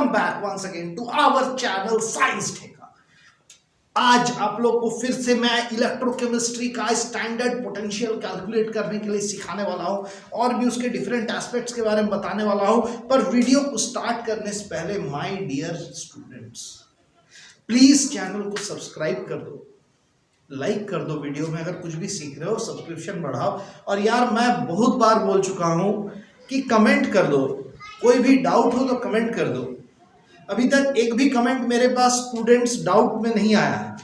Welcome back once again to our channel science ठेका। आज आप लोग को फिर से मैं इलेक्ट्रोकेमिस्ट्री का स्टैंडर्ड पोटेंशियल कैलकुलेट करने के लिए सिखाने वाला हूं और भी उसके डिफरेंट एस्पेक्ट्स के बारे में बताने वाला हूं। पर वीडियो को स्टार्ट करने से पहले my dear students, please channel को सब्सक्राइब कर दो, लाइक कर दो, वीडियो में अगर कुछ भी सीख रहे हो सब्सक्रिप्शन बढ़ाओ। और यार मैं बहुत बार बोल चुका हूं कि कमेंट कर दो, कोई भी डाउट हो तो कमेंट कर दो। अभी तक एक भी कमेंट मेरे पास स्टूडेंट्स डाउट में नहीं आया है,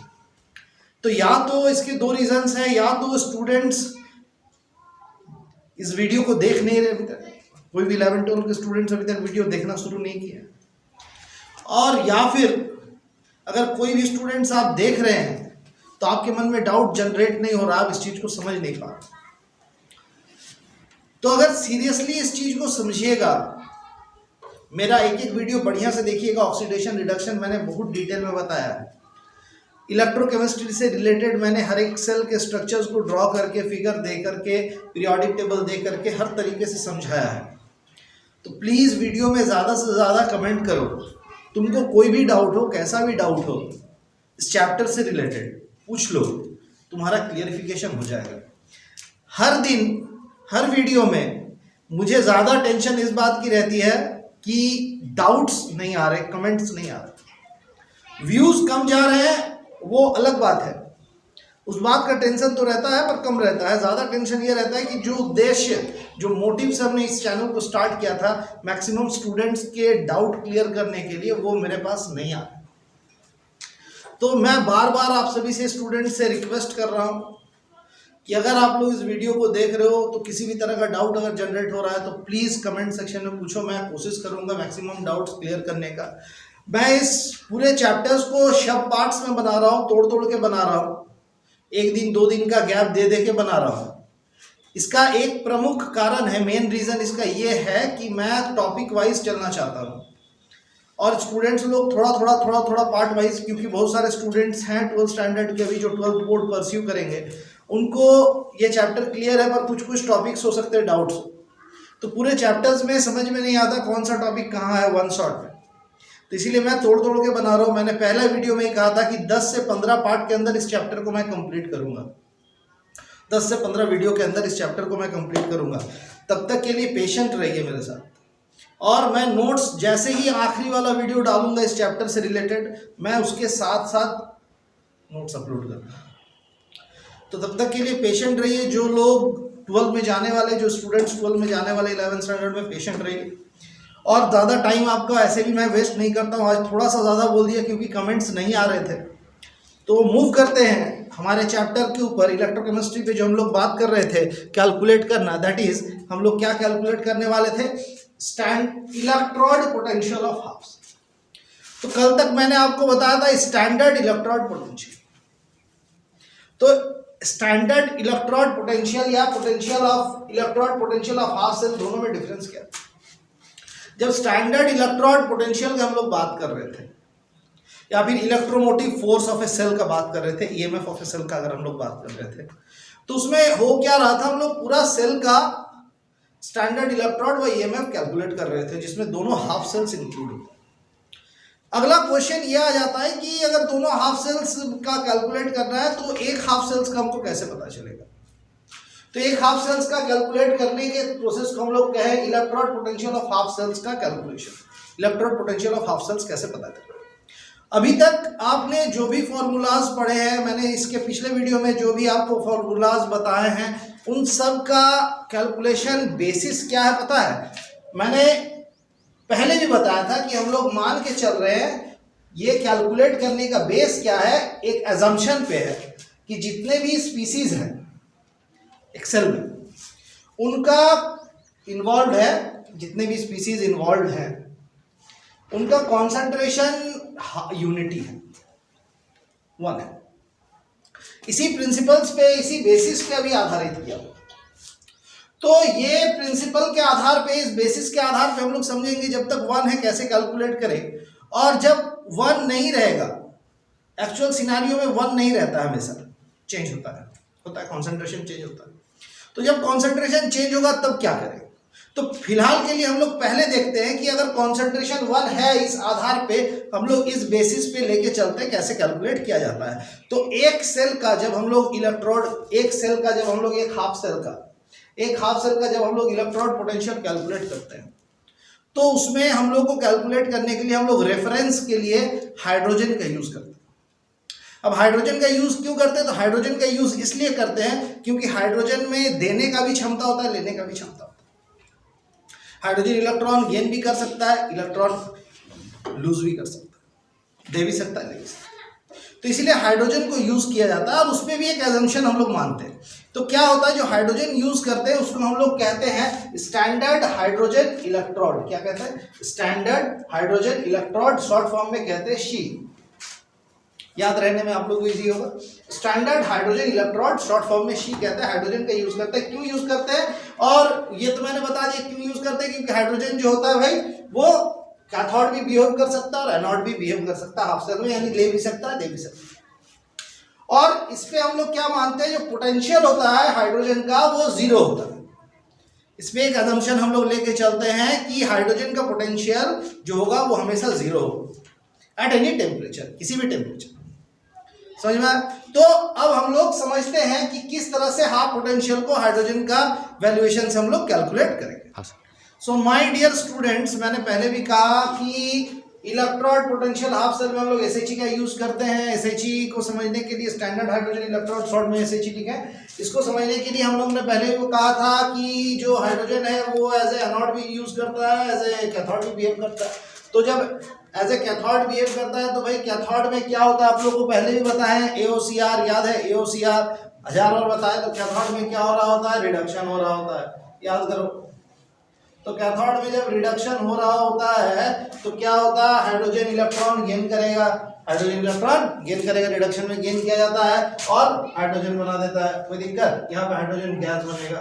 तो या तो इसके दो रीजंस हैं, या तो स्टूडेंट्स इस वीडियो को देख नहीं रहे, अभी तक कोई भी 11-12 के स्टूडेंट्स अभी तक वीडियो देखना शुरू नहीं किया, और या फिर अगर कोई भी स्टूडेंट्स आप देख रहे हैं तो आपके मन में डाउट जनरेट नहीं हो रहा, आप इस चीज को समझ नहीं पा रहे। तो अगर सीरियसली इस चीज को समझिएगा, मेरा एक एक वीडियो बढ़िया से देखिएगा। ऑक्सीडेशन रिडक्शन मैंने बहुत डिटेल में बताया है, इलेक्ट्रोकेमिस्ट्री से रिलेटेड मैंने हर एक सेल के स्ट्रक्चर्स को ड्रॉ करके, फिगर दे करके, पीरियोडिक टेबल दे करके हर तरीके से समझाया है। तो प्लीज़ वीडियो में ज़्यादा से ज़्यादा कमेंट करो। तुमको कोई भी डाउट हो, कैसा भी डाउट हो, इस चैप्टर से रिलेटेड पूछ लो, तुम्हारा क्लियरिफिकेशन हो जाएगा। हर दिन हर वीडियो में मुझे ज़्यादा टेंशन इस बात की रहती है कि डाउट्स नहीं आ रहे, कमेंट्स नहीं आ रहे, व्यूज़ कम जा रहे हैं, वो अलग बात है, उस बात का टेंशन तो रहता है पर कम रहता है। ज़्यादा टेंशन ये रहता है कि जो उद्देश्य, जो मोटिव से हमने इस चैनल को स्टार्ट किया था, मैक्सिमम स्टूडेंट्स के डाउट क्लियर करने के लिए, वो मेरे पास नहीं आ रहा। तो मैं बार बार आप सभी से, स्टूडेंट से रिक्वेस्ट कर रहा हूँ कि अगर आप लोग इस वीडियो को देख रहे हो तो किसी भी तरह का डाउट अगर जनरेट हो रहा है तो प्लीज़ कमेंट सेक्शन में पूछो। मैं कोशिश करूंगा मैक्सिमम डाउट्स क्लियर करने का। मैं इस पूरे चैप्टर्स को सब पार्ट्स में बना रहा हूँ, तोड़ तोड़ के बना रहा हूँ, एक दिन 2 दिन का गैप दे दे के बना रहा हूँ। इसका एक प्रमुख कारण है, मेन रीज़न इसका ये है कि मैं टॉपिक वाइज चलना चाहता हूँ और स्टूडेंट्स लोग थोड़ा पार्ट वाइज, क्योंकि बहुत सारे स्टूडेंट्स हैं 12th स्टैंडर्ड के भी जो 12th बोर्ड परस्यू करेंगे, उनको ये चैप्टर क्लियर है पर कुछ कुछ टॉपिक्स हो सकते हैं डाउट्स, तो पूरे चैप्टर्स में समझ में नहीं आता कौन सा टॉपिक कहाँ है वन शॉट में। तो इसीलिए मैं तोड़ तोड़ के बना रहा हूँ। मैंने पहले वीडियो में ही कहा था कि 10 से 15 पार्ट के अंदर इस चैप्टर को मैं कंप्लीट करूँगा, 10 से 15 वीडियो के अंदर इस चैप्टर को मैं कंप्लीट करूँगा। तब तक के लिए पेशेंट रहिए मेरे साथ, और मैं नोट्स जैसे ही आखिरी वाला वीडियो डालूंगा इस चैप्टर से रिलेटेड, मैं उसके साथ साथ नोट्स अपलोड करूँगा। तो तब तक के लिए पेशेंट रहिए। जो लोग 12 में जाने वाले, जो स्टूडेंट्स 12 में जाने वाले 11th स्टैंडर्ड में, पेशेंट रहिए। और ज़्यादा टाइम आपका ऐसे भी मैं वेस्ट नहीं करता हूँ। आज थोड़ा सा ज़्यादा बोल दिया क्योंकि कमेंट्स नहीं आ रहे थे। तो मूव करते हैं हमारे चैप्टर के ऊपर, इलेक्ट्रोकेमिस्ट्री पे जो हम लोग बात कर रहे थे कैलकुलेट करना, दैट इज हम लोग क्या कैलकुलेट करने वाले थे, इलेक्ट्रोड पोटेंशियल ऑफ हाफ्स। तो कल तक मैंने आपको बताया था स्टैंडर्ड इलेक्ट्रोड पोटेंशियल। तो स्टैंडर्ड इलेक्ट्रोड पोटेंशियल या potential of electrode potential of half cell, दोनों में डिफरेंस क्या है? जब स्टैंडर्ड इलेक्ट्रोड पोटेंशियल की हम लोग बात कर रहे थे, या फिर electromotive force of a cell का बात कर रहे थे, ईएमएफ ऑफ ए सेल का अगर हम लोग बात कर रहे थे, तो उसमें हो क्या रहा था, हम लोग पूरा सेल का स्टैंडर्ड इलेक्ट्रोड व ईएमएफ कैलकुलेट कर रहे थे, जिसमें दोनों हाफ सेल्स इंक्लूड होते। अगला क्वेश्चन ये आ जाता है कि अगर दोनों हाफ सेल्स का कैलकुलेट करना है तो एक हाफ सेल्स का हमको कैसे पता चलेगा? तो एक हाफ सेल्स का कैलकुलेट करने के प्रोसेस को हम लोग कहें electrode potential of half cells का calculation. Electrode potential of half cells कैसे पता करें? अभी तक आपने जो भी फॉर्मूलाज पढ़े हैं, मैंने इसके पिछले वीडियो में जो भी आपको फॉर्मूलाज बताए हैं, उन सब का कैलकुलेशन बेसिस क्या है पता है? मैंने पहले भी बताया था कि हम लोग मान के चल रहे हैं, ये कैलकुलेट करने का बेस क्या है, एक एजम्पशन पे है कि जितने भी स्पीसीज हैं एक्सेल में, उनका इन्वॉल्व है, जितने भी स्पीसीज इन्वॉल्व हैं उनका कॉन्सेंट्रेशन यूनिटी है, 1 है। इसी प्रिंसिपल्स पे, इसी बेसिस पे अभी आधारित किया। तो ये प्रिंसिपल के आधार पे, इस बेसिस के आधार पे हम लोग समझेंगे जब तक 1 है कैसे कैलकुलेट करें, और जब 1 नहीं रहेगा, एक्चुअल सिनेरियो में 1 नहीं रहता है, हमेशा चेंज होता है, कॉन्सेंट्रेशन चेंज होता है। तो जब कॉन्सेंट्रेशन चेंज होगा तब क्या करें? तो फिलहाल के लिए हम लोग पहले देखते हैं कि अगर कॉन्सेंट्रेशन 1 है, इस आधार पे हम लोग इस बेसिस पे लेके चलते हैं कैसे कैलकुलेट किया जाता है। तो एक सेल का जब हम लोग एक हाफ सेल का जब हम लोग इलेक्ट्रोड पोटेंशियल कैलकुलेट करते हैं तो उसमें हम लोग को कैलकुलेट करने के लिए हम लोग रेफरेंस के लिए हाइड्रोजन का यूज करते हैं। अब हाइड्रोजन का यूज क्यों करते हैं? तो हाइड्रोजन का यूज इसलिए करते हैं क्योंकि हाइड्रोजन में देने का भी क्षमता होता है, लेने का भी क्षमता होता है। हाइड्रोजन इलेक्ट्रॉन गेन भी कर सकता है, इलेक्ट्रॉन लूज भी कर सकता है, दे भी सकता है, ले भी सकता है। तो इसीलिए हाइड्रोजन को यूज किया जाता है और उसमें भी एक एजम्पशन हम लोग मानते हैं। तो क्या होता है, जो हाइड्रोजन यूज करते हैं उसको हम लोग कहते हैं स्टैंडर्ड हाइड्रोजन इलेक्ट्रोड। क्या कहते हैं? Standard hydrogen electrode, short form में कहते हैं शी। याद रहने में आप लोग को इजी होगा। Standard hydrogen electrode, short form में शी कहते हैं। हाइड्रोजन का यूज करते हैं। क्यों यूज करते हैं? और ये तो मैंने बता दिया क्यों यूज करते हैं, क्योंकि हाइड्रोजन जो होता है भाई वो कैथोड भी बिहेव कर सकता है और एनोड भी बिहेव कर सकता है हाफ सेल में, यानी ले भी सकता है, दे भी सकता है। और इस पे हम लोग क्या मानते हैं, जो पोटेंशियल होता है हाइड्रोजन का वो जीरो होता है। इसमें एक असम्पशन हम लोग लेके चलते हैं कि हाइड्रोजन का पोटेंशियल जो होगा वो हमेशा जीरो होगा एट एनी टेम्परेचर, किसी भी टेम्परेचर। समझ में? तो अब हम लोग समझते हैं कि किस तरह से हाफ पोटेंशियल को हाइड्रोजन का वैल्यूएशन से हम लोग कैलकुलेट करेंगे। सो माय डियर स्टूडेंट्स, मैंने पहले भी कहा कि इलेक्ट्रोड पोटेंशियल हाफ सेल में हम लोग SHE का यूज करते हैं। SHE को समझने के लिए स्टैंडर्ड हाइड्रोजन इलेक्ट्रोड, शॉर्ट में SHE ठीक है। इसको समझने के लिए हम लोग ने पहले भी कहा था कि जो हाइड्रोजन है वो एज ए एनोड भी यूज करता है, एज ए कैथोड भी बिहेव करता है। तो जब एज ए कैथोड बिहेव करता है तो भाई कैथोड में क्या होता है आप लोगों को पहले भी बताया है, AOCR याद है? AOCR 1000 बार बताया। तो कैथोड में क्या हो रहा होता है? रिडक्शन हो रहा होता है, याद करो। तो कैथोड में जब रिडक्शन हो रहा होता है तो क्या होता है, हाइड्रोजन इलेक्ट्रॉन गेन करेगा, हाइड्रोजन इलेक्ट्रॉन गेन करेगा, रिडक्शन में गेन किया जाता है और हाइड्रोजन बना देता है। कोई दिक्कत? यहाँ पे हाइड्रोजन गैस बनेगा,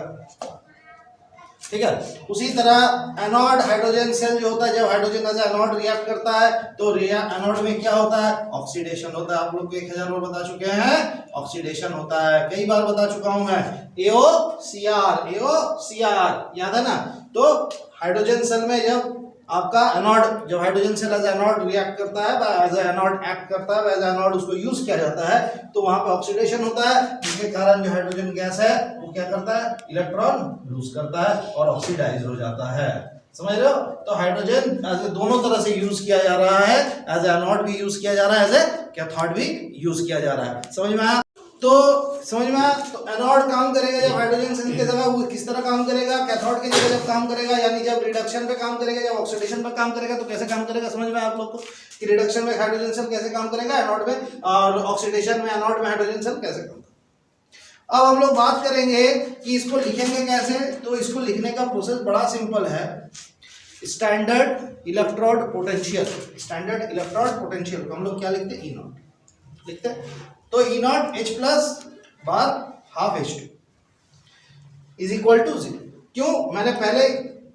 ठीक है। उसी तरह एनोड हाइड्रोजन सेल जो होता है, जब हाइड्रोजन एज एनोड रिएक्ट करता है तो एनोड में क्या होता है? ऑक्सीडेशन होता है। आप लोग को 1000 बार बता चुके हैं, ऑक्सीडेशन होता है, कई बार बता चुका हूं मैं। AOCR, याद है ना? तो हाइड्रोजन सेल में जब आपका एनोड, जब hydrogen cell as anode react करता है, एज एनोड एक्ट करता है, एज एनोड उसको यूज किया जाता है, तो वहां पे ऑक्सीडेशन होता है, जिसके कारण जो हाइड्रोजन गैस है वो क्या करता है? इलेक्ट्रॉन लूज करता है और ऑक्सीडाइज हो जाता है। समझ रहे हो? तो हाइड्रोजन एज दोनों तरह से यूज किया जा रहा है, एज एनोड भी यूज किया जा रहा है, एज ए कैथोड भी यूज किया जा रहा है। समझ में आया? तो समझ में आया? तो एनोड काम करेगा जब हाइड्रोजन सेल की जगह, वो किस तरह काम करेगा? कैथोड की जगह जब काम करेगा, यानी जब रिडक्शन पे काम करेगा, जब ऑक्सीडेशन पे काम करेगा, तो कैसे काम करेगा? समझ में आप लोग को कि रिडक्शन में हाइड्रोजन सेल कैसे काम करेगा एनोड में, और ऑक्सीडेशन में एनोड में हाइड्रोजन सेल कैसे काम करेगा। अब हम लोग बात करेंगे कि इसको लिखेंगे कैसे। तो इसको लिखने का प्रोसेस बड़ा सिंपल है। Standard electrode potential, standard electrode potential हम लोग क्या लिखते हैं? E0 लिखते हैं। तो E0 H plus bar half H2 is equal to 0। क्यों? मैंने पहले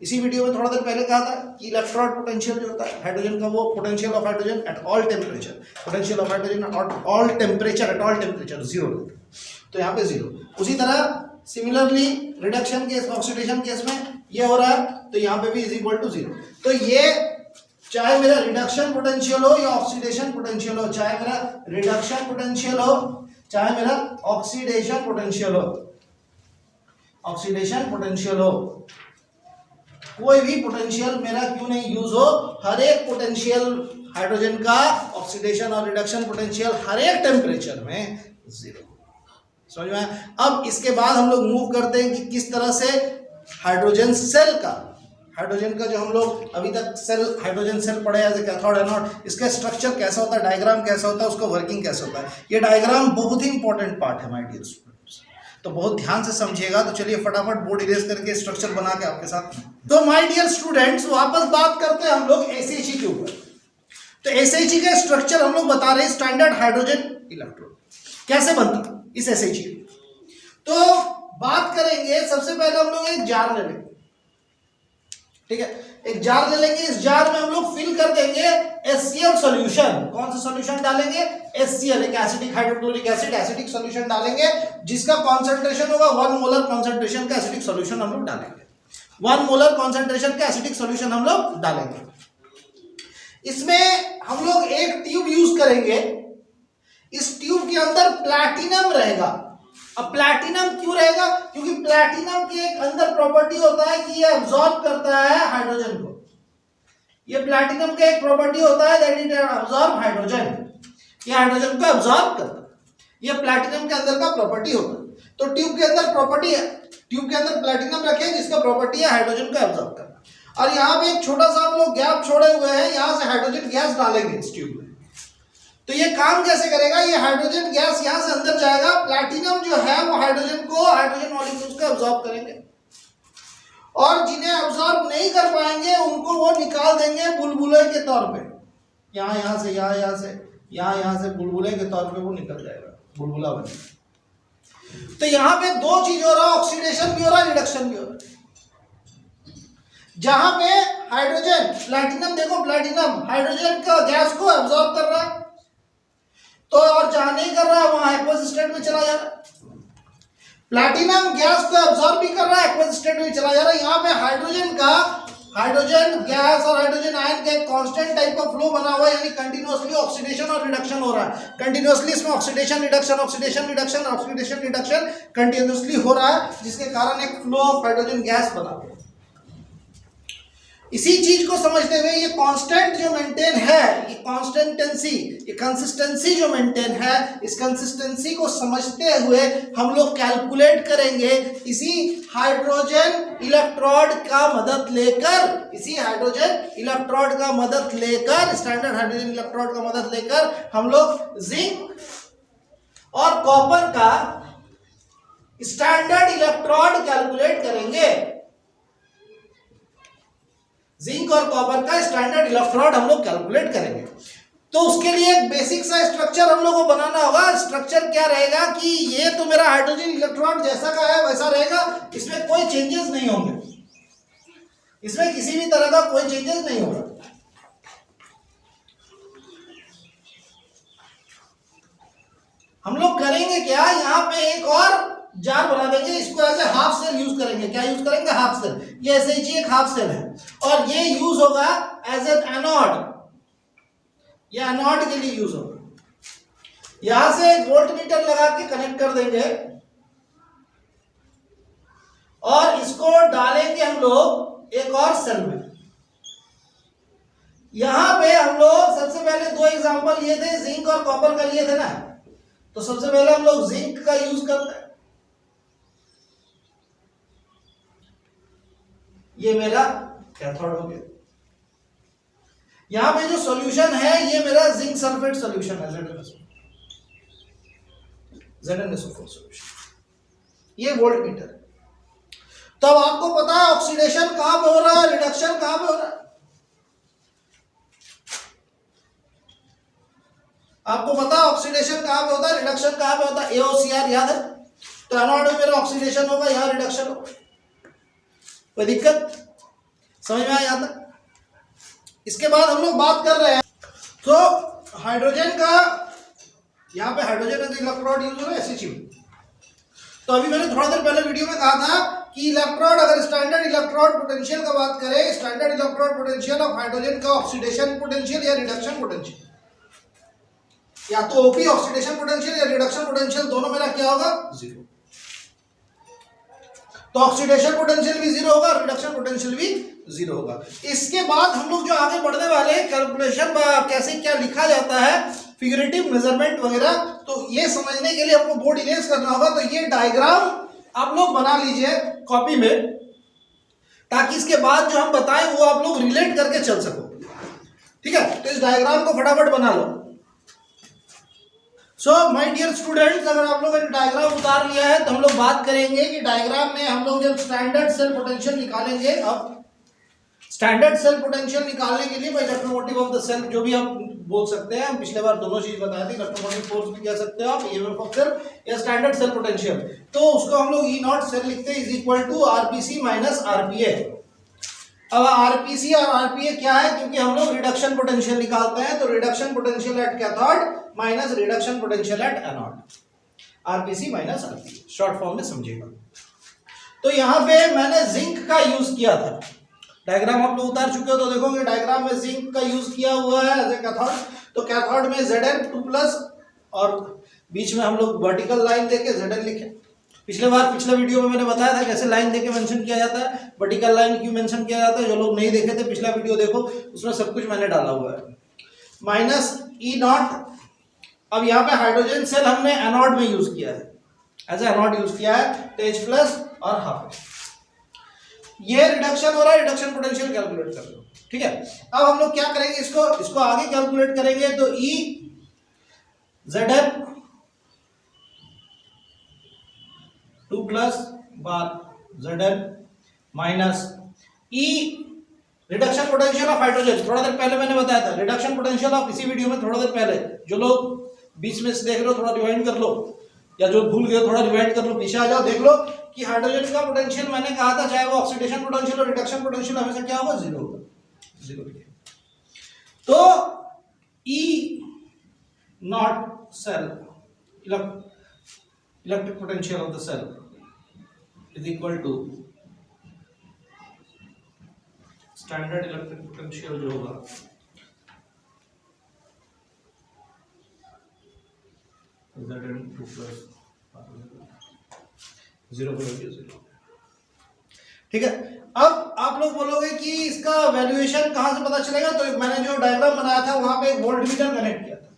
इसी वीडियो में थोड़ा देर पहले कहा था कि इलेक्ट्रोड पोटेंशियल जो होता है हाइड्रोजन का, वो potential of hydrogen at all temperature, potential of hydrogen at all temperature, 0। तो यहाँ पे 0। उसी तरह similarly reduction case, oxidation case में ये हो रहा है, तो यहाँ पे भी इज इक्वल टू 0। तो ये चाहे मेरा रिडक्शन पोटेंशियल हो या ऑक्सीडेशन पोटेंशियल हो, चाहे मेरा रिडक्शन पोटेंशियल हो चाहे मेरा ऑक्सीडेशन पोटेंशियल हो, ऑक्सीडेशन पोटेंशियल हो, कोई भी पोटेंशियल मेरा क्यों नहीं यूज हो, हर एक पोटेंशियल हाइड्रोजन का, ऑक्सीडेशन और रिडक्शन पोटेंशियल हर एक टेम्परेचर में 0। समझ में? अब इसके बाद हम लोग मूव करते हैं कि किस तरह से हाइड्रोजन सेल का, हाइड्रोजन का जो हम लोग अभी तक सेल, हाइड्रोजन सेल पढ़े एज ए कैथोड एनोड, इसका स्ट्रक्चर कैसा होता है, डायग्राम कैसा होता है, उसका वर्किंग कैसा होता है। ये डायग्राम बहुत ही इंपॉर्टेंट पार्ट है माय डियर स्टूडेंट्स, तो बहुत ध्यान से समझिएगा। तो चलिए फटाफट बोर्ड इरेज करके स्ट्रक्चर बना के आपके साथ। तो माय डियर स्टूडेंट्स वापस बात करते हैं हम लोग SHE के ऊपर। तो SHE का स्ट्रक्चर हम लोग बता रहे हैं, स्टैंडर्ड हाइड्रोजन इलेक्ट्रोड कैसे बनता इस SHE। तो बात करेंगे, सबसे पहले हम लोग एक जार ले लेंगे, ठीक है, एक जार ले लेंगे। इस जार में हम लोग फिल कर देंगे HCl सॉल्यूशन। कौन सा सॉल्यूशन डालेंगे? HCl, एक acidic hydrochloric acid, acidic solution डालेंगे, जिसका कॉन्सेंट्रेशन होगा 1 मोलर कॉन्सेंट्रेशन का एसिडिक सॉल्यूशन हम लोग डालेंगे। 1 मोलर कॉन्सेंट्रेशन का एसिडिक सॉल्यूशन हम लोग डालेंगे। इसमें हम लोग एक ट्यूब यूज करेंगे, इस ट्यूब के अंदर प्लैटिनम रहेगा। अब प्लैटिनम क्यों रहेगा? क्योंकि प्लैटिनम की एक अंदर प्रॉपर्टी होता है कि ये अब्सॉर्ब करता है हाइड्रोजन को। ये प्लैटिनम का एक प्रॉपर्टी होता है दैट इट अब्सॉर्ब हाइड्रोजन, ये हाइड्रोजन को अब्सॉर्ब करता है, ये प्लैटिनम के अंदर का प्रॉपर्टी होता है। तो ट्यूब के अंदर प्रॉपर्टी है, ट्यूब के अंदर प्लैटिनम रखें जिसका प्रॉपर्टी है हाइड्रोजन को अब्सॉर्ब करना। और यहाँ पे एक छोटा सा हम लोग गैप छोड़े हुए हैं, यहाँ से हाइड्रोजन गैस डालेंगे इस ट्यूब में। तो ये काम कैसे करेगा? ये हाइड्रोजन गैस यहाँ से अंदर जाएगा, प्लैटिनम जो है वो हाइड्रोजन मॉलिक्यूल्स को अब्सॉर्ब करेंगे, और जिन्हें अब्सॉर्ब नहीं कर पाएंगे उनको वो निकाल देंगे बुलबुले के तौर पे। यहाँ से बुलबुले के तौर पे वो निकल जाएगा, बुलबुला बनेगा। तो यहाँ पे दो चीज हो रहा है, ऑक्सीडेशन भी हो रहा है, रिडक्शन भी हो रहा है। जहां पे हाइड्रोजन प्लैटिनम, देखो प्लैटिनम हाइड्रोजन का गैस को अब्सॉर्ब कर रहा है, तो और जहां नहीं कर रहा है वहां एक्वस स्टेट में चला जा रहा है। प्लैटिनम गैस को अब्सॉर्ब भी कर रहा है, एक्वस स्टेट में चला जा रहा है। यहाँ पे हाइड्रोजन गैस और हाइड्रोजन आयन का एक कांस्टेंट टाइप का फ्लो बना हुआ है, यानी कंटिन्यूअसली ऑक्सीडेशन और रिडक्शन हो रहा है। कंटिन्यूअसली इसमें ऑक्सीडेशन रिडक्शन कंटिन्यूअसली हो रहा है, जिसके कारण एक फ्लो ऑफ हाइड्रोजन गैस बना हुआ है। इसी चीज को समझते हुए ये कांस्टेंट जो मेंटेन है, ये कांस्टेंटेंसी, ये कंसिस्टेंसी जो मेंटेन है, इस कंसिस्टेंसी को समझते हुए हम लोग कैलकुलेट करेंगे इसी हाइड्रोजन इलेक्ट्रोड का मदद लेकर, स्टैंडर्ड हाइड्रोजन इलेक्ट्रोड का मदद लेकर हम लोग जिंक और कॉपर का स्टैंडर्ड इलेक्ट्रोड कैलकुलेट करेंगे। जिंक और कॉपर का स्टैंडर्ड इलेक्ट्रोड हम लोग कैलकुलेट करेंगे। तो उसके लिए एक बेसिक सा स्ट्रक्चर हम लोग को बनाना होगा। स्ट्रक्चर क्या रहेगा कि ये तो मेरा हाइड्रोजन इलेक्ट्रोड जैसा का है वैसा रहेगा, इसमें कोई चेंजेस नहीं होंगे, इसमें किसी भी तरह का कोई चेंजेस नहीं होगा। हम लोग करेंगे क्या, यहाँ पे एक और जार बना देंगे, इसको as a half cell use करेंगे। क्या यूज करेंगे? Half cell. ये ऐसे ही एक हाफ सेल है और ये यूज होगा एज एन एनोड, ये एनोड के लिए यूज होगा। यहां से एक वोल्ट मीटर लगा के कनेक्ट कर देंगे और इसको डालेंगे हम लोग एक और सेल में। यहां पे हम लोग सबसे पहले दो एग्जांपल लिए थे, जिंक और कॉपर का लिए थे ना, तो सबसे पहले हम लोग जिंक का यूज करते हैं। ये मेरा कैथोड हो गया। यहां पे जो सॉल्यूशन है ये मेरा जिंक सल्फेट सॉल्यूशन है, ZnSO4 सॉल्यूशन, ये वोल्ट मीटर है। तो अब आपको पता है ऑक्सीडेशन कहां पे हो रहा है, रिडक्शन कहां पे हो रहा है। आपको पता है ऑक्सीडेशन कहां पे होता है, रिडक्शन कहां पे होता है। AOCR याद है? तो एनोड में मेरा ऑक्सीडेशन होगा, यहां रिडक्शन होगा। कोई दिक्कत समझ में आया था? इसके बाद हम लोग बात कर रहे हैं तो हाइड्रोजन का, यहाँ पे हाइड्रोजन इलेक्ट्रोड यूज हो रहा है SHU। तो अभी मैंने थोड़ा देर पहले वीडियो में कहा था कि इलेक्ट्रोड, अगर स्टैंडर्ड इलेक्ट्रोड पोटेंशियल का बात करें, standard electrode potential of hydrogen का ऑक्सीडेशन पोटेंशियल या रिडक्शन पोटेंशियल, या तो ओपी ऑक्सीडेशन पोटेंशियल या रिडक्शन पोटेंशियल, दोनों मेरा क्या होगा? जीरो। तो ऑक्सीडेशन पोटेंशियल भी जीरो होगा, रिडक्शन पोटेंशियल भी जीरो होगा। इसके बाद हम लोग जो आगे बढ़ने वाले हैं कैलकुलेशन, कैसे क्या लिखा जाता है, फिगरेटिव मेजरमेंट वगैरह, तो ये समझने के लिए आपको बोर्ड इरेज करना होगा। तो ये डायग्राम आप लोग बना लीजिए कॉपी में, ताकि इसके बाद जो हम बताएं वो आप लोग रिलेट करके चल सको। ठीक है, तो इस डायग्राम को फटाफट बना लो। सो माय डियर स्टूडेंट्स, अगर आप लोगों ने डायग्राम उतार लिया है तो हम लोग बात करेंगे कि डायग्राम में हम लोग जब स्टैंडर्ड सेल पोटेंशियल निकालेंगे, अब स्टैंडर्ड सेल पोटेंशियल निकालने के लिए इलेक्ट्रोमोटिव ऑफ द सेल, जो भी हम बोल सकते हैं, पिछले बार दोनों चीज बताई थी, इलेक्ट्रोमोटिव फोर्स भी कह सकते हो आप, EMF ऑफ सेल या स्टैंडर्ड सेल पोटेंशियल, तो उसको हम लोग E0 सेल लिखते हैं is equal to RPC minus RPA। अब RPC और RPA क्या है, क्योंकि हम लोग रिडक्शन पोटेंशियल निकालते हैं, तो reduction potential at cathode minus reduction potential at anode, RPC minus RPA, short form में समझिएगा। तो यहाँ पे मैंने जिंक का यूज किया था। डायग्राम आप लोग उतार चुके हो तो देखोगे डायग्राम में जिंक का यूज किया हुआ है एज ए कैथोड। तो कैथोड में Zn2+ और बीच में हम लोग वर्टिकल लाइन देके Zn लिखे। पिछले वीडियो में मैंने बताया था कैसे लाइन देके मेंशन किया जाता है, वर्टिकल लाइन क्यों मेंशन किया जाता है। जो लोग नहीं देखे थे पिछला वीडियो देखो, उसमें सब कुछ मैंने डाला हुआ है। -E0। अब यहाँ पे हाइड्रोजन सेल हमने एनोड में यूज किया है, एज एनोड यूज किया है, तो H+ और हाफ। ये रिडक्शन हो रहा है, रिडक्शन पोटेंशियल कैलकुलेट कर लो, ठीक है। अब हम लोग क्या करेंगे, इसको आगे कैलकुलेट करेंगे। तो E Zn 2+ bar Zn minus E reduction potential of hydrogen. थोड़ा देर पहले मैंने बताया था रिडक्शन पोटेंशियल ऑफ, इसी वीडियो में थोड़ा देर पहले। जो लोग बीच में से देख रहे हो थोड़ा रिवाइंड कर लो, या जो भूल गए थोड़ा रिवाइंड कर लो, पीछे आ जाओ, देख लो कि हाइड्रोजन का पोटेंशियल मैंने कहा था, चाहे वो ऑक्सीडेशन पोटेंशियल और रिडक्शन पोटेंशियल, हमेशा क्या होगा, 0 होगा। 0। तो E0 cell electric potential of the cell is equal to standard electric potential जो होगा Zn2+ 0.0। ठीक है। अब आप लोग बोलोगे कि इसका वैल्यूएशन कहां से पता चलेगा। तो मैंने जो डायग्राम बनाया था वहां पे एक वोल्ट मीटर कनेक्ट किया था,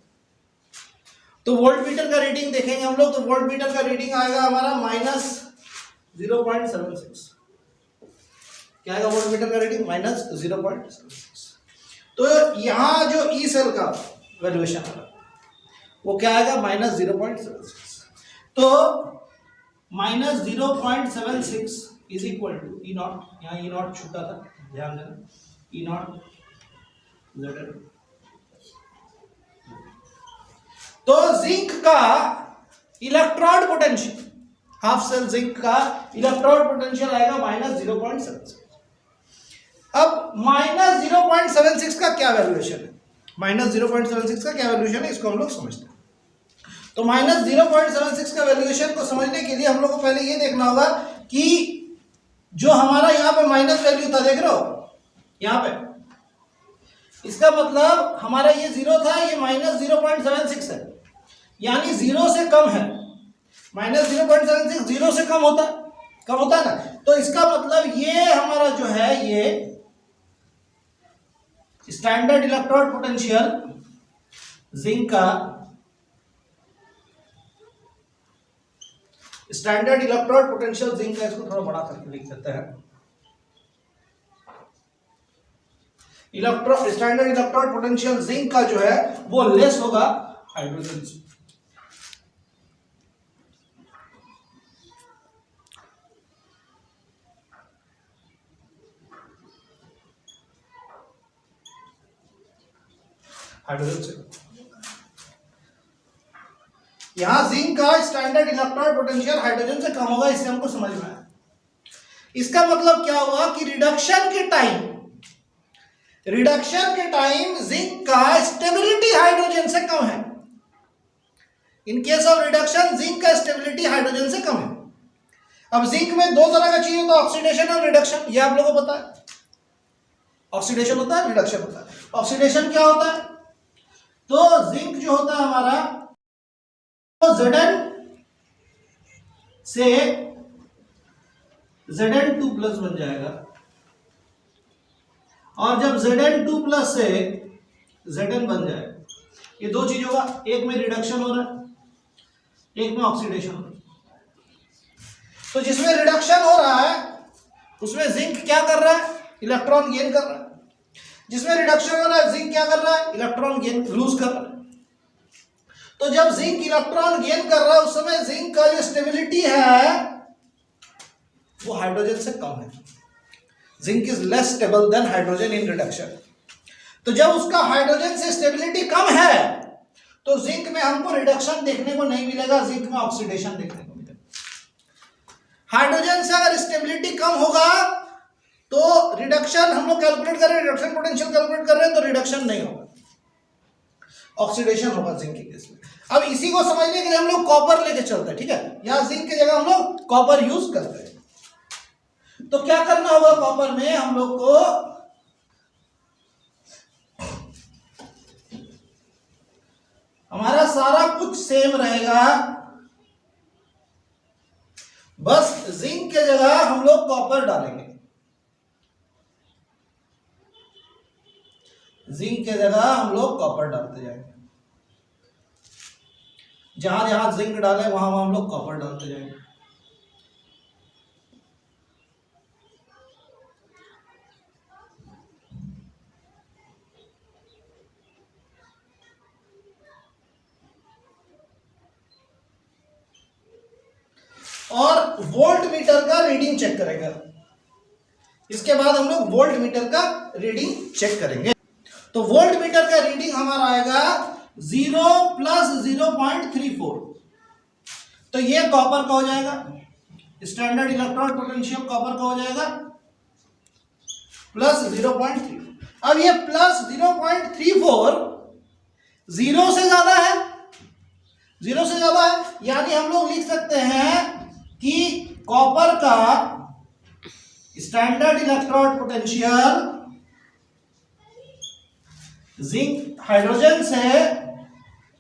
तो वोल्ट मीटर का रीडिंग देखेंगे हम लोग। तो वोल्ट मीटर का रीडिंग आएगा हमारा -0.76। क्या आएगा वोल्ट मीटर का रीडिंग, -0.76। तो यहां जो ई सेल का वैल्यूएशन आ रहा वो क्या आएगा, -0.76। तो -0.76 इज इक्वल टू E0। यहाँ E0 छूटा था, ध्यान देना, E0 Zn। तो जिंक का electrode potential, half cell zinc का इलेक्ट्रोड पोटेंशियल आएगा -0.76। अब -0.76 का क्या वैल्यूएशन है, -0.76 का क्या वैल्यूएशन है, इसको हम लोग समझते हैं। तो -0.76 का वैल्यूएशन को समझने के लिए हम लोग को पहले ये देखना होगा कि जो हमारा यहाँ पे माइनस वैल्यू था, देख रहे हो यहाँ पे, इसका मतलब हमारा ये 0 था, ये -0.76 है, यानी 0 से कम है। -0.76 0 से कम होता है ना। तो इसका मतलब ये हमारा जो है, ये स्टैंडर्ड इलेक्ट्रोड पोटेंशियल जिंक का, स्टैंडर्ड इलेक्ट्रोड पोटेंशियल जिंक का, इसको थोड़ा बड़ा करके लिख देते हैं। स्टैंडर्ड इलेक्ट्रोड पोटेंशियल जिंक का जो है वो लेस होगा हाइड्रोजन से। यहां जिंक का स्टैंडर्ड इलेक्ट्रोड पोटेंशियल हाइड्रोजन से कम होगा, इससे हमको समझ में आया। इसका मतलब क्या हुआ कि रिडक्शन के टाइम जिंक का स्टेबिलिटी हाइड्रोजन से कम है। In case of reduction zinc का स्टेबिलिटी हाइड्रोजन से कम है। अब जिंक में दो तरह का चीज होता है, ऑक्सीडेशन और रिडक्शन, ये आप लोगों को पता है। ऑक्सीडेशन होता है, रिडक्शन होता है। ऑक्सीडेशन क्या होता है, तो जिंक जो होता है हमारा, तो Zn से Zn2+ बन जाएगा, और जब Zn2+ से Zn बन जाए, ये दो चीज होगा, एक में रिडक्शन हो रहा है, एक में ऑक्सीडेशन हो रहा है। तो जिसमें रिडक्शन हो रहा है उसमें जिंक क्या कर रहा है, इलेक्ट्रॉन गेन कर रहा है। जिसमें रिडक्शन हो रहा है जिंक क्या कर रहा है, इलेक्ट्रॉन गेन लूज कर रहा है। तो जब जिंक इलेक्ट्रॉन गेन कर रहा है उस समय जिंक का जो स्टेबिलिटी है वो हाइड्रोजन से कम है। Zinc is less stable then hydrogen in reduction. तो जब उसका हाइड्रोजन से स्टेबिलिटी कम है तो जिंक में हमको रिडक्शन देखने को नहीं मिलेगा, जिंक में ऑक्सीडेशन देखने को मिलेगा। हाइड्रोजन से अगर स्टेबिलिटी कम होगा तो रिडक्शन हम लोग कैलकुलेट कर रहे हैं, रिडक्शन पोटेंशियल कैलकुलेट कर रहे हैं, तो रिडक्शन नहीं होगा, ऑक्सीडेशन होगा जिंक के केस में। अब इसी को समझने के लिए हम लोग कॉपर लेके चलते हैं, ठीक है। यहां जिंक की जगह हम लोग कॉपर यूज करते हैं। तो क्या करना होगा कॉपर में हम लोग को, हमारा सारा कुछ सेम रहेगा, बस जिंक के जगह हम लोग कॉपर डालेंगे। जिंक के जगह हम लोग कॉपर डालते जाएंगे, जहां जहां जिंक डाले वहां वहां हम लोग कॉपर डालते जाएंगे। और वोल्ट मीटर का रीडिंग चेक करेंगे। इसके बाद हम लोग वोल्ट मीटर का रीडिंग चेक करेंगे। तो वोल्ट मीटर का रीडिंग हमारा आएगा 0 + 0.34। तो ये कॉपर का हो जाएगा, स्टैंडर्ड इलेक्ट्रोड पोटेंशियल कॉपर का हो जाएगा +0.3। अब ये +0.34 0 से ज्यादा है, 0 से ज्यादा है, यानी हम लोग लिख सकते हैं कि कॉपर का standard electrode potential zinc hydrogen से,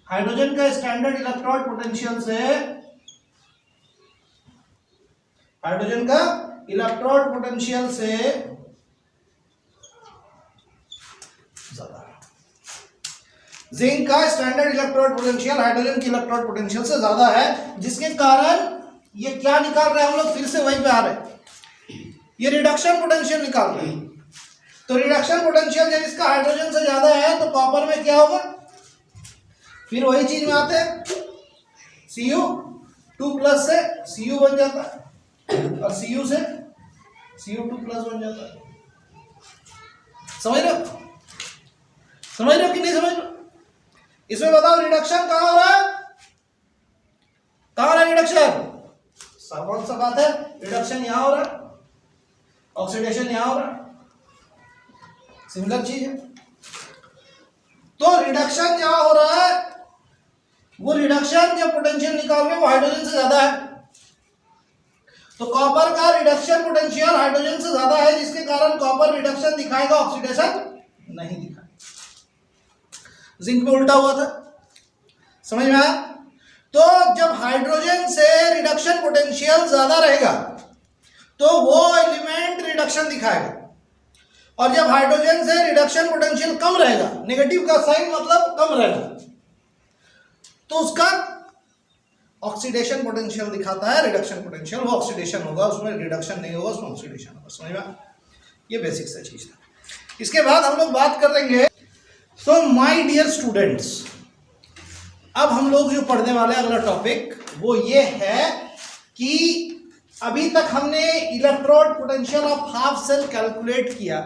हाइड्रोजन का स्टैंडर्ड इलेक्ट्रोड पोटेंशियल से, हाइड्रोजन का इलेक्ट्रोड पोटेंशियल से ज्यादा, जिंक का स्टैंडर्ड इलेक्ट्रोड पोटेंशियल हाइड्रोजन की इलेक्ट्रोड पोटेंशियल से ज्यादा है, जिसके कारण ये क्या निकाल रहे हैं हम लोग, फिर से वहीं पे आ रहे हैं, ये रिडक्शन पोटेंशियल निकाल रहे हैं। तो रिडक्शन पोटेंशियल जब इसका हाइड्रोजन से ज्यादा है तो कॉपर में क्या होगा, फिर वही चीज में आते हैं, Cu2+ से Cu बन जाता है और Cu से Cu2+ बन जाता है। समझ रहे हो, समझ रहे हो कि नहीं समझ रहे हो? इसमें बताओ रिडक्शन कहां हो रहा है, कहां हो रहा है रिडक्शन, कौन सा बात है, रिडक्शन यहां हो रहा है, ऑक्सीडेशन यहां हो रहा है, सिमिलर चीज है। तो रिडक्शन जहां हो रहा है वो रिडक्शन जब पोटेंशियल निकाल रहे हैं वो हाइड्रोजन से ज्यादा है, तो कॉपर का रिडक्शन पोटेंशियल हाइड्रोजन से ज्यादा है, जिसके कारण कॉपर रिडक्शन दिखाएगा, ऑक्सीडेशन नहीं दिखाएगा। जिंक में उल्टा हुआ था, समझ में आया? तो जब हाइड्रोजन से रिडक्शन पोटेंशियल ज्यादा रहेगा तो वो एलिमेंट रिडक्शन दिखाएगा, और जब हाइड्रोजन से रिडक्शन पोटेंशियल कम रहेगा, नेगेटिव का साइन मतलब कम रहेगा, तो उसका ऑक्सीडेशन पोटेंशियल दिखाता है, रिडक्शन पोटेंशियल, वो ऑक्सीडेशन होगा, उसमें रिडक्शन नहीं होगा, उसमें ऑक्सीडेशन होगा। समझ में? ये बेसिक सा चीज था। इसके बाद हम लोग बात करेंगे, सो माय डियर स्टूडेंट्स, अब हम लोग जो पढ़ने वाले अगला टॉपिक वो ये है कि अभी तक हमने electrode potential of half cell calculate किया,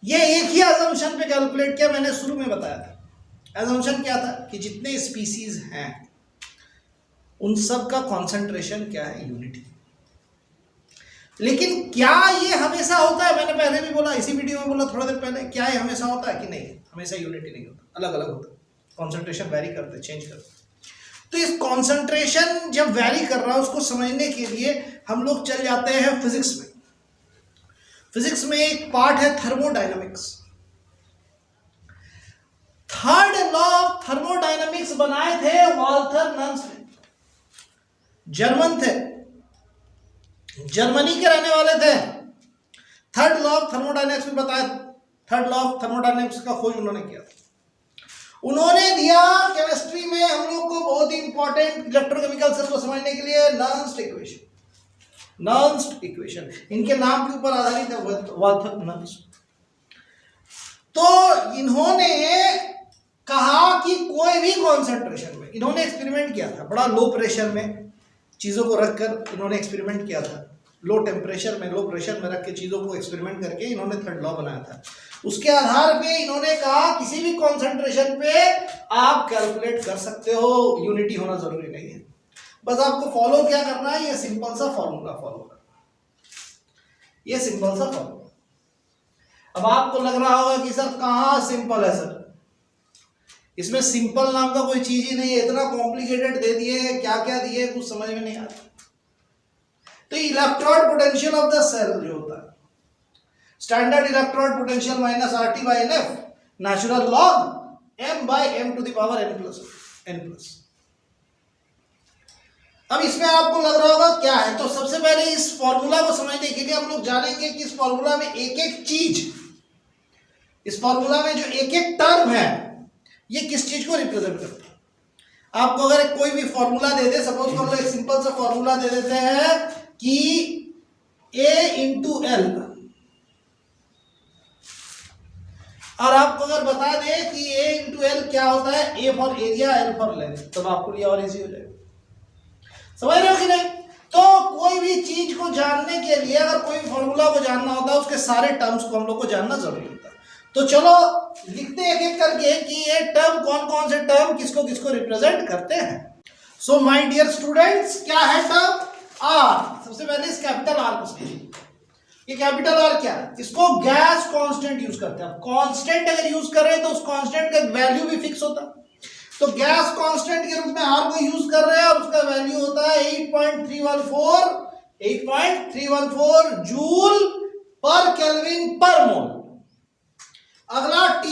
ये एक ही अजम्पशन पे कैलकुलेट किया, मैंने शुरू में बताया था। अजम्पशन क्या था कि जितने स्पीसीज हैं उन सब का कॉन्सेंट्रेशन क्या है, यूनिटी। लेकिन क्या ये हमेशा होता है, मैंने पहले भी बोला, इसी वीडियो में बोला थोड़ा देर पहले, क्या ये हमेशा होता है कि नहीं, हमेशा यूनिटी नहीं होता, अलग अलग होता है, कॉन्सेंट्रेशन वेरी करते, चेंज करते। तो इस कॉन्सेंट्रेशन जब वेरी कर रहा है उसको समझने के लिए हम लोग चल जाते हैं फिजिक्स में। फिजिक्स में एक पार्ट है thermodynamics. Third law of thermodynamics बनाए थे वाल्थर नन्स ने, जर्मन थे, जर्मनी के रहने वाले थे। थर्ड लॉ ऑफ थर्मोडायनामिक्स में बताया, थर्ड लॉ ऑफ थर्मोडायनामिक्स का खोज उन्होंने किया था। उन्होंने दिया केमिस्ट्री में हम लोग को बहुत ही इंपॉर्टेंट इलेक्ट्रोकेमिकल सेल को समझने के लिए नन्स इक्वेशन, नन्स इक्वेशन, इनके नाम के ऊपर आधारित है वाल्थर नन्स। तो इन्होंने कहा कि कोई भी कॉन्सेंट्रेशन में, इन्होंने एक्सपेरिमेंट किया था, बड़ा लो प्रेशर में चीजों को रखकर इन्होंने एक्सपेरिमेंट किया था, लो टेम्परेचर में, लो प्रेशर में रख के चीजों को एक्सपेरिमेंट करके इन्होंने थर्ड लॉ बनाया था। उसके आधार पे इन्होंने कहा किसी भी कॉन्सेंट्रेशन पे आप कैलकुलेट कर सकते हो, यूनिटी होना जरूरी नहीं है, बस आपको फॉलो क्या करना है, ये सिंपल सा फॉर्मूला फॉलो करना, ये सिंपल सा फॉर्मूला। अब आपको लग रहा होगा कि सर कहाँ सिंपल है सर, इसमें सिंपल नाम का कोई चीज ही नहीं है, इतना कॉम्प्लिकेटेड दे दिए, क्या क्या दिए, कुछ समझ में नहीं आता। तो electrode potential of the cell जो होता है, standard electrode potential minus RT by NF, natural log m by m to the power n plus. अब इसमें आपको लग रहा होगा क्या है, तो सबसे पहले इस फॉर्मूला को समझने के लिए हम लोग जानेंगे कि इस फॉर्मूला में एक एक चीज, इस फॉर्मूला में जो एक एक टर्म है ये किस चीज को रिप्रेजेंट करता है। आपको अगर कोई भी फॉर्मूला दे दे, सपोज हम लोग एक सिंपल सा फॉर्मूला दे देते हैं कि A इंटू L, और आपको अगर बता दे कि A इंटू L क्या होता है, A for area, L for length, तब आपको ये और इजी हो जाएगा। समझ रहे हो कि नहीं? तो कोई भी चीज को जानने के लिए अगर कोई फॉर्मूला को जानना होता है, उसके सारे टर्म्स को हम लोग को जानना जरूरी होता है। तो चलो लिखते हैं एक एक करके कि ये टर्म कौन कौन से टर्म किसको किसको रिप्रेजेंट करते हैं। सो माय डियर स्टूडेंट्स, क्या है टर्म? R। सबसे पहले इस कैपिटल R को समझिए। ये कैपिटल R क्या है? इसको गैस कांस्टेंट यूज करते हैं। कांस्टेंट अगर यूज कर रहे हैं तो उस कांस्टेंट का वैल्यू भी फिक्स होता है, तो गैस कांस्टेंट के रूप में R को यूज कर रहे हैं और उसका वैल्यू होता है 8.314 जूल पर केल्विन पर मोल। अगला T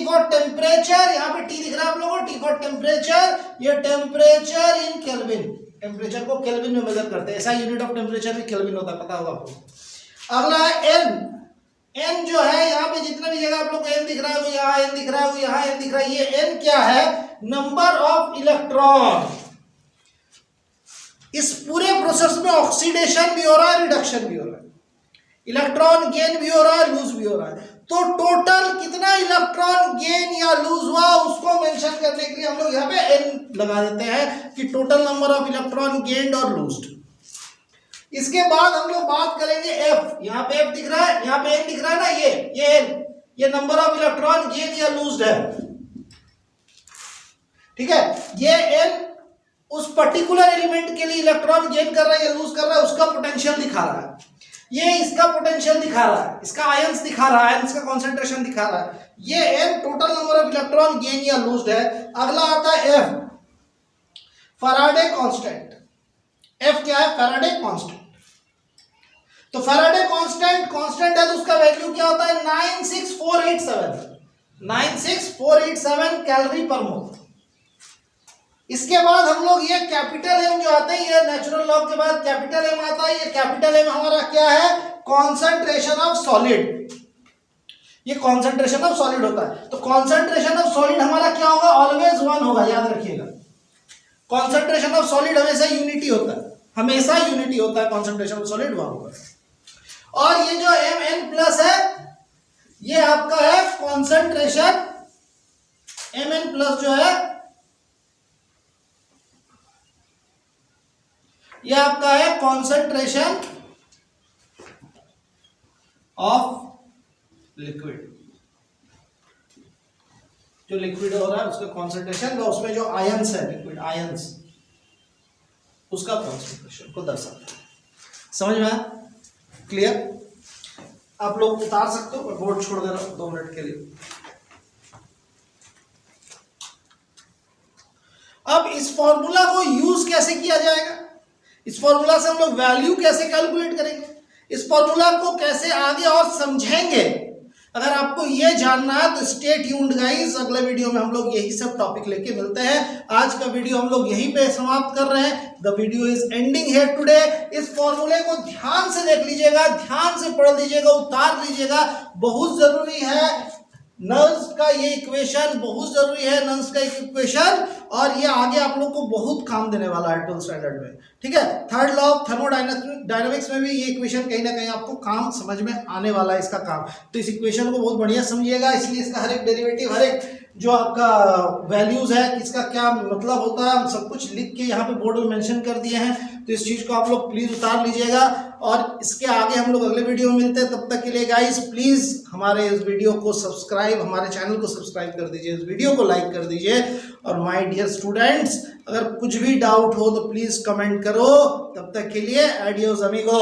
फॉर टेम्परेचर, यहाँ पे T दिख रहा है आप लोगों को, T फॉर टेम्परेचर, ये टेम्परेचर इन केल्विन, टेम्परेचर को केल्विन में मेजर करते हैं, ऐसा यूनिट ऑफ टेम्परेचर भी केल्विन होता है, पता होगा आपको। अगला है N जो है, यहाँ पे जितने भी जगह आप लोग को N दिख रहा है, वो यहाँ N दिख रहा है, वो यहाँ N दिख रहा है, ये N क्या है? Number of electron. इस पूरे प्रोसेस में ऑक्सीडेशन भी हो रहा है, रिडक्शन भी हो रहा है, इलेक्ट्रॉन गेन भी हो रहा है, लूज भी हो रहा है। तो टोटल कितना इलेक्ट्रॉन गेन या लूज हुआ उसको मेंशन करने के लिए हम लोग यहाँ पे N लगा देते हैं कि total number of electron gained और लूज्ड। इसके बाद हम लोग बात करेंगे F। यहाँ पे F दिख रहा है, यहाँ पे N दिख रहा है ना, ये N, ये नंबर ऑफ इलेक्ट्रॉन गेन या लूज्ड है, ठीक है। ये N उस पर्टिकुलर एलिमेंट के लिए इलेक्ट्रॉन गेन कर रहा है या लूज कर रहा है, उसका पोटेंशियल दिखा रहा है। ये इसका पोटेंशियल दिखा रहा है, इसका आयंस दिखा रहा है, आयंस का कंसंट्रेशन दिखा रहा है। ये N total number of electron gain या लूज्ड है। अगला आता है F, फैराडे कांस्टेंट। F क्या है? Faraday constant. तो फैराडे कांस्टेंट है तो उसका वैल्यू क्या होता है? 96487 कैलोरी पर मोल। इसके बाद हम लोग ये कैपिटल M जो आते हैं, ये नेचुरल लॉग के बाद कैपिटल M आता है। ये कैपिटल M हमारा क्या है? Concentration of solid. ये कॉन्सेंट्रेशन ऑफ सॉलिड होता है। तो कॉन्सेंट्रेशन ऑफ सॉलिड हमारा क्या होगा? ऑलवेज 1 होगा, याद रखिएगा। कॉन्सेंट्रेशन ऑफ सॉलिड हमेशा यूनिटी होता है, हमेशा यूनिटी होता है, कॉन्सेंट्रेशन ऑफ सॉलिड 1 होगा। और ये जो Mn प्लस है, ये आपका है कॉन्सेंट्रेशन। Mn प्लस जो है ये आपका है कॉन्सेंट्रेशन ऑफ लिक्विड। जो लिक्विड हो रहा है उसका कॉन्सेंट्रेशन, उसमें जो आयंस है, लिक्विड आयंस, उसका कॉन्सेंट्रेशन को दर्शाता है। समझ में आया? क्लियर? आप लोग उतार सकते हो, बोर्ड छोड़ दे रहा हूं 2 मिनट के लिए। अब इस फॉर्मूला को यूज कैसे किया जाएगा, इस फॉर्मूला से हम लोग वैल्यू कैसे कैलकुलेट करेंगे, इस फॉर्मूला को कैसे आगे और समझेंगे, अगर आपको ये जानना है तो स्टे ट्यून्ड गाइस। अगले वीडियो में हम लोग यही सब टॉपिक लेके मिलते हैं। आज का वीडियो हम लोग यहीं पे समाप्त कर रहे हैं। The video is ending here today. इस फॉर्मूले को ध्यान से देख लीजिएगा, ध्यान से पढ़ लीजिएगा, उतार लीजिएगा, बहुत जरूरी है। नल्स का ये इक्वेशन बहुत जरूरी है, नल्स का इक्वेशन, और ये आगे आप लोग को बहुत काम देने वाला है 12th स्टैंडर्ड में, ठीक है। थर्ड लॉ ऑफ थर्मोडायनामिक्स में भी ये इक्वेशन कहीं ना कहीं आपको काम समझ में आने वाला है, इसका काम। तो इस इक्वेशन को बहुत बढ़िया समझिएगा, इसलिए इसका हर एक डेरिवेटिव, हर एक जो आपका वैल्यूज है, किसका क्या मतलब होता है, हम सब कुछ लिख के यहाँ पे बोर्ड में मेंशन कर दिए हैं। तो इस चीज को आप लोग प्लीज उतार लीजिएगा, और इसके आगे हम लोग अगले वीडियो में मिलते हैं। तब तक के लिए गाइस प्लीज हमारे इस वीडियो को सब्सक्राइब, हमारे चैनल को सब्सक्राइब कर दीजिए, इस वीडियो को लाइक कर दीजिए। और माय डियर स्टूडेंट्स, अगर कुछ भी डाउट हो तो प्लीज कमेंट करो। तब तक के लिए एडियोस अमीगो।